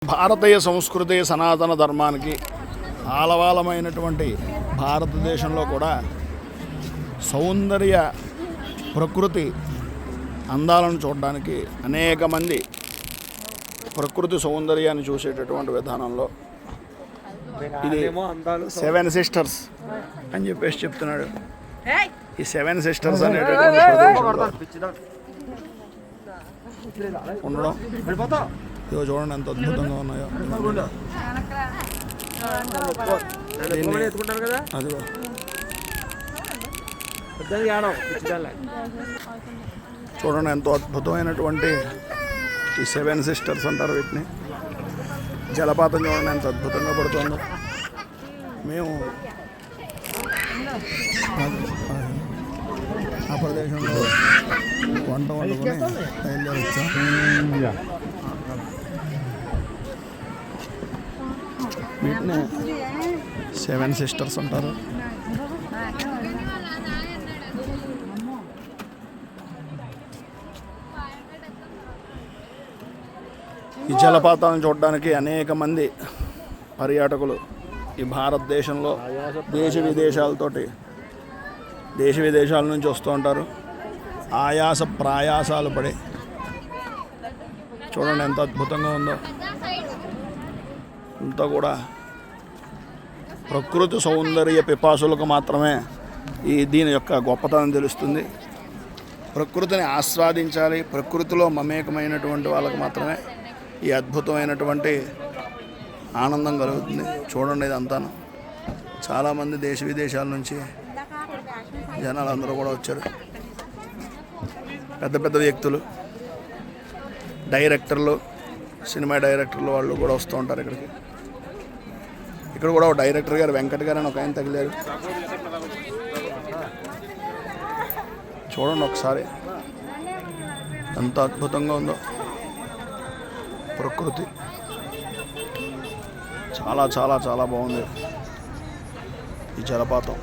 భారతీయ సంస్కృతి సనాతన ధర్మానికి ఆలవాలమైనటువంటి భారతదేశంలో కూడా సౌందర్య ప్రకృతి అందాలను చూడడానికి అనేక మంది ప్రకృతి సౌందర్యాన్ని చూసేటటువంటి విధానంలో ఇది 7 సిస్టర్స్ అని చెప్పేసి చెప్తున్నాడు. ఈ 7 సిస్టర్స్ అనేటటువంటి ఉండడం ఇదో చూడండి ఎంత అద్భుతంగా ఉన్నాయో. అదిగో చూడండి ఎంతో అద్భుతమైనటువంటి ఈ 7 సిస్టర్స్ అంటారు వీటిని. జలపాతం చూడండి ఎంత అద్భుతంగా పడుతుందో. మేము ఆ ప్రదేశంలో వంట వండుకొని బయలుదేరొచ్చాం. వీటిని 7 సిస్టర్స్ అంటారు. ఈ జలపాతాలను చూడడానికి అనేక మంది పర్యాటకులు ఈ భారతదేశంలో దేశ విదేశాల నుంచి వస్తూ ఉంటారు. ఆయాస ప్రయాసాలు పడి చూడండి ఎంత అద్భుతంగా ఉందో. అంతా కూడా ప్రకృతి సౌందర్య పిపాసులకు మాత్రమే దీని యొక్క గొప్పతనం తెలుస్తుంది. ప్రకృతిని ఆస్వాదించాలి, ప్రకృతిలో మమేకమైనటువంటి వాళ్ళకు మాత్రమే ఈ అద్భుతమైనటువంటి ఆనందం కలుగుతుంది. చూడండి ఇదంతా చాలామంది దేశ విదేశాల నుంచి జనాలు అందరూ కూడా వచ్చారు. పెద్ద పెద్ద వ్యక్తులు, డైరెక్టర్లు, సినిమా డైరెక్టర్లు వాళ్ళు కూడా వస్తూ ఉంటారు ఇక్కడికి. ఇక్కడ కూడా ఒక డైరెక్టర్ గారు వెంకట్ గారు అని ఒక ఆయన తగిలారు. చూడండి ఒకసారి ఎంత అద్భుతంగా ఉందో ప్రకృతి. చాలా చాలా చాలా బాగుంది ఈ జలపాతం.